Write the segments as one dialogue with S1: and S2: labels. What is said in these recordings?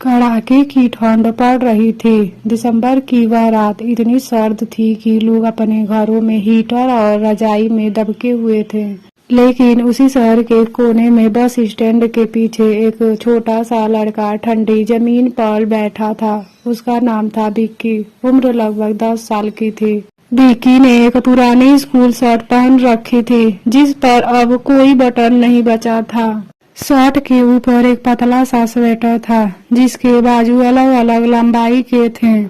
S1: कड़ाके की ठंड पड़ रही थी। दिसंबर की वह रात इतनी सर्द थी कि लोग अपने घरों में हीटर और रजाई में दबके हुए थे। लेकिन उसी शहर के कोने में बस स्टैंड के पीछे एक छोटा सा लड़का ठंडी जमीन पर बैठा था। उसका नाम था विक्की। उम्र लगभग 10 साल की थी। विक्की ने एक पुरानी स्कूल शर्ट पहन रखी थी जिस पर अब कोई बटन नहीं बचा था। शर्ट के ऊपर एक पतला सा स्वेटर था जिसके बाजू अलग अलग लंबाई के थे।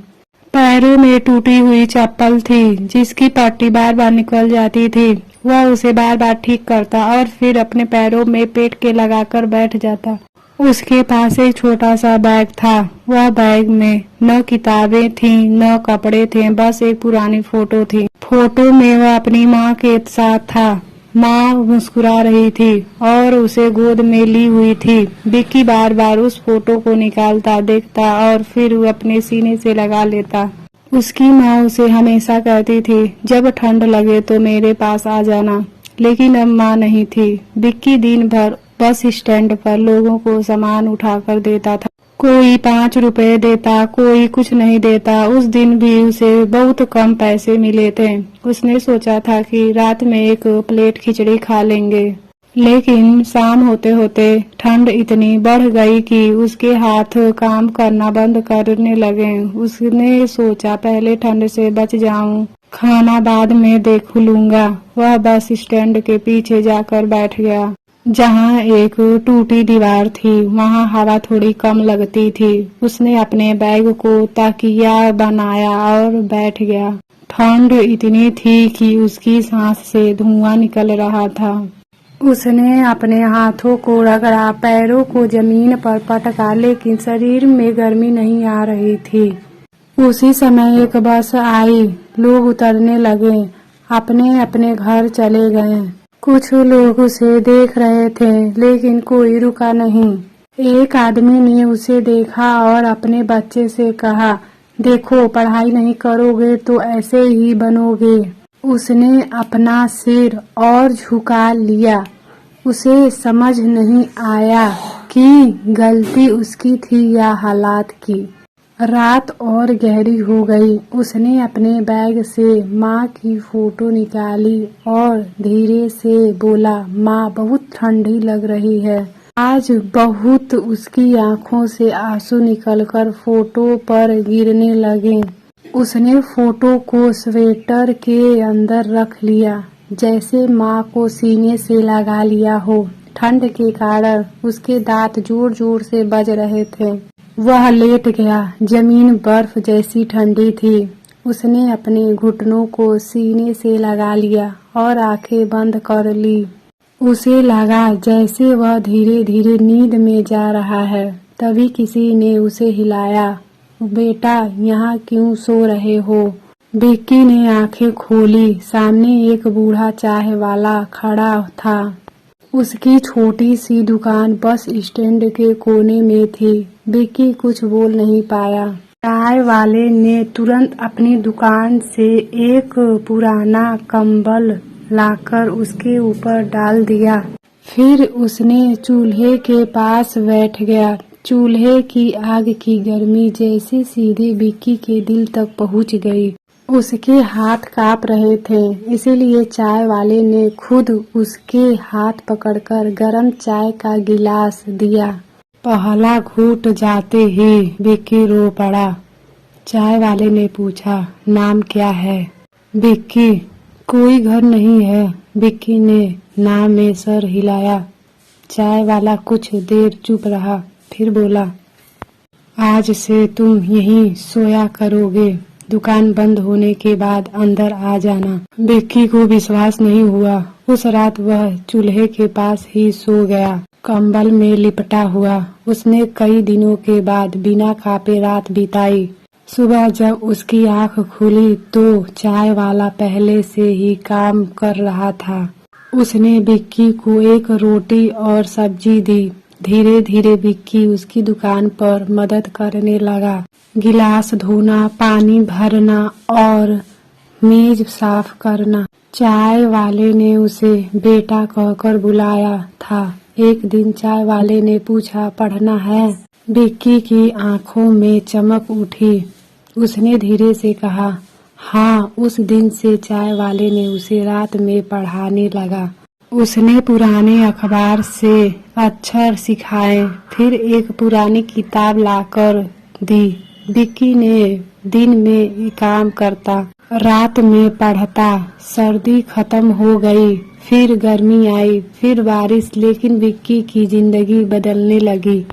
S1: पैरों में टूटी हुई चप्पल थी जिसकी पट्टी बार बार निकल जाती थी। वह उसे बार बार ठीक करता और फिर अपने पैरों में पेट के लगाकर बैठ जाता। उसके पास एक छोटा सा बैग था। वह बैग में न किताबें थीं न कपड़े थे, बस एक पुरानी फोटो थी। फोटो में वह अपनी माँ के साथ था। माँ मुस्कुरा रही थी और उसे गोद में ली हुई थी। विक्की बार बार उस फोटो को निकालता, देखता और फिर वो अपने सीने से लगा लेता। उसकी माँ उसे हमेशा कहती थी, जब ठंड लगे तो मेरे पास आ जाना। लेकिन अब माँ नहीं थी। विक्की दिन भर बस स्टैंड पर लोगों को सामान उठाकर देता था। कोई 5 रुपए देता, कोई कुछ नहीं देता। उस दिन भी उसे बहुत कम पैसे मिले थे। उसने सोचा था कि रात में एक प्लेट खिचड़ी खा लेंगे। लेकिन शाम होते होते ठंड इतनी बढ़ गई कि उसके हाथ काम करना बंद करने लगे। उसने सोचा पहले ठंड से बच जाऊं, खाना बाद में देख लूंगा। वह बस स्टैंड के पीछे जाकर बैठ गया जहाँ एक टूटी दीवार थी। वहाँ हवा थोड़ी कम लगती थी। उसने अपने बैग को तकिया बनाया और बैठ गया। ठंड इतनी थी कि उसकी सांस से धुआं निकल रहा था। उसने अपने हाथों को रगड़ा, पैरों को जमीन पर पटका, लेकिन शरीर में गर्मी नहीं आ रही थी। उसी समय एक बस आई। लोग उतरने लगे, अपने अपने घर चले गए। कुछ लोग उसे देख रहे थे लेकिन कोई रुका नहीं। एक आदमी ने उसे देखा और अपने बच्चे से कहा, देखो पढ़ाई नहीं करोगे तो ऐसे ही बनोगे। उसने अपना सिर और झुका लिया। उसे समझ नहीं आया कि गलती उसकी थी या हालात की। रात और गहरी हो गई। उसने अपने बैग से माँ की फोटो निकाली और धीरे से बोला, माँ बहुत ठंडी लग रही है आज बहुत। उसकी आंखों से आंसू निकलकर फोटो पर गिरने लगे। उसने फोटो को स्वेटर के अंदर रख लिया, जैसे माँ को सीने से लगा लिया हो। ठंड के कारण उसके दांत जोर जोर से बज रहे थे। वह लेट गया। जमीन बर्फ जैसी ठंडी थी। उसने अपने घुटनों को सीने से लगा लिया और आंखें बंद कर ली। उसे लगा जैसे वह धीरे धीरे नींद में जा रहा है। तभी किसी ने उसे हिलाया, बेटा यहाँ क्यों सो रहे हो? विक्की ने आंखें खोली। सामने एक बूढ़ा चाय वाला खड़ा था। उसकी छोटी सी दुकान बस स्टैंड के कोने में थी। विक्की कुछ बोल नहीं पाया। चाय वाले ने तुरंत अपनी दुकान से एक पुराना कंबल लाकर उसके ऊपर डाल दिया। फिर उसने चूल्हे के पास बैठ गया। चूल्हे की आग की गर्मी जैसे सीधे विक्की के दिल तक पहुंच गई। उसके हाथ कांप रहे थे, इसीलिए चाय वाले ने खुद उसके हाथ पकड़कर गरम चाय का गिलास दिया। पहला घूंट जाते ही विक्की रो पड़ा। चाय वाले ने पूछा, नाम क्या है? विक्की। कोई घर नहीं है। विक्की ने नाम में सर हिलाया। चाय वाला कुछ देर चुप रहा, फिर बोला, आज से तुम यहीं सोया करोगे। दुकान बंद होने के बाद अंदर आ जाना। विक्की को विश्वास नहीं हुआ। उस रात वह चूल्हे के पास ही सो गया, कंबल में लिपटा हुआ। उसने कई दिनों के बाद बिना कांपे रात बिताई। सुबह जब उसकी आंख खुली तो चाय वाला पहले से ही काम कर रहा था। उसने विक्की को एक रोटी और सब्जी दी। धीरे धीरे विक्की उसकी दुकान पर मदद करने लगा। गिलास धोना, पानी भरना और मेज साफ करना। चाय वाले ने उसे बेटा कहकर बुलाया था। एक दिन चाय वाले ने पूछा, पढ़ना है? विक्की की आंखों में चमक उठी। उसने धीरे से कहा, हाँ, उस दिन से चाय वाले ने उसे रात में पढ़ाने लगा। उसने पुराने अखबार से अक्षर सिखाए, फिर एक पुरानी किताब लाकर दी। विक्की ने दिन में काम करता, रात में पढ़ता। सर्दी खत्म हो गई, फिर गर्मी आई, फिर बारिश, लेकिन विक्की की जिंदगी बदलने लगी।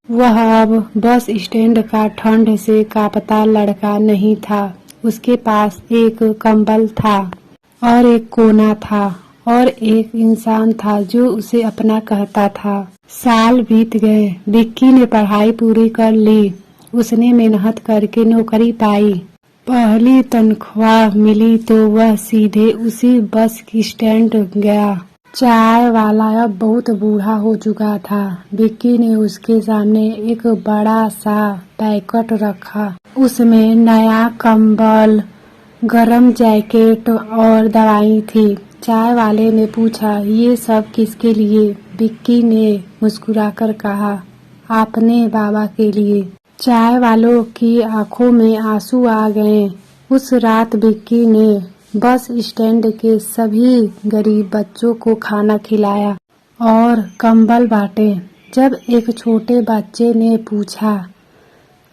S1: वह अब बस स्टैंड का ठंड से कांपता लड़का नहीं था। उसके पास एक कंबल था और एक कोना था और एक इंसान था जो उसे अपना कहता था। साल बीत गए। विक्की ने पढ़ाई पूरी कर ली। उसने मेहनत करके नौकरी पाई। पहली तनख्वाह मिली तो वह सीधे उसी बस की स्टैंड गया। चाय वाला अब बहुत बूढ़ा हो चुका था। विक्की ने उसके सामने एक बड़ा सा पैकेट रखा। उसमें नया कंबल, गरम जैकेट और दवाई थी। चाय वाले ने पूछा, ये सब किसके लिए? विक्की ने मुस्कुराकर कहा, आपने बाबा के लिए। चाय वालों की आंखों में आंसू आ गए। उस रात विक्की ने बस स्टैंड के सभी गरीब बच्चों को खाना खिलाया और कंबल बांटे। जब एक छोटे बच्चे ने पूछा,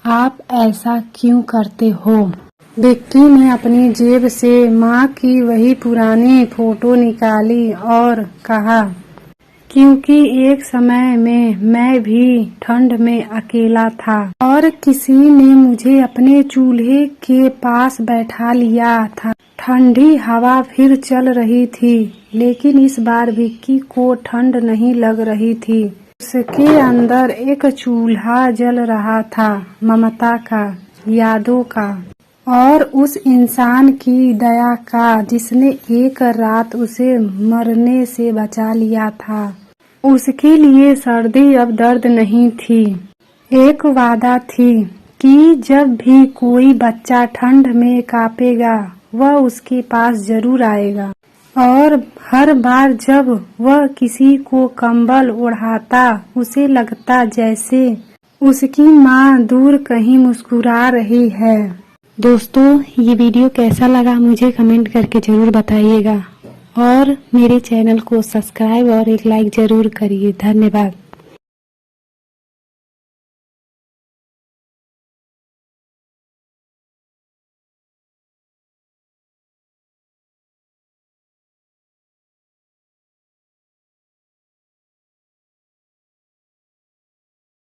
S1: आप ऐसा क्यों करते हो? विक्की ने अपनी जेब से माँ की वही पुरानी फोटो निकाली और कहा, क्योंकि एक समय में मैं भी ठंड में अकेला था और किसी ने मुझे अपने चूल्हे के पास बैठा लिया था। ठंडी हवा फिर चल रही थी, लेकिन इस बार विक्की को ठंड नहीं लग रही थी। उसके अंदर एक चूल्हा जल रहा था, ममता का, यादों का और उस इंसान की दया का जिसने एक रात उसे मरने से बचा लिया था। उसके लिए सर्दी अब दर्द नहीं थी, एक वादा थी कि जब भी कोई बच्चा ठंड में कांपेगा वह उसके पास जरूर आएगा। और हर बार जब वह किसी को कंबल ओढ़ाता उसे लगता जैसे उसकी माँ दूर कहीं मुस्कुरा रही है। दोस्तों, ये वीडियो कैसा लगा मुझे कमेंट करके जरूर बताइएगा और मेरे चैनल को सब्सक्राइब और एक लाइक जरूर करिए। धन्यवाद।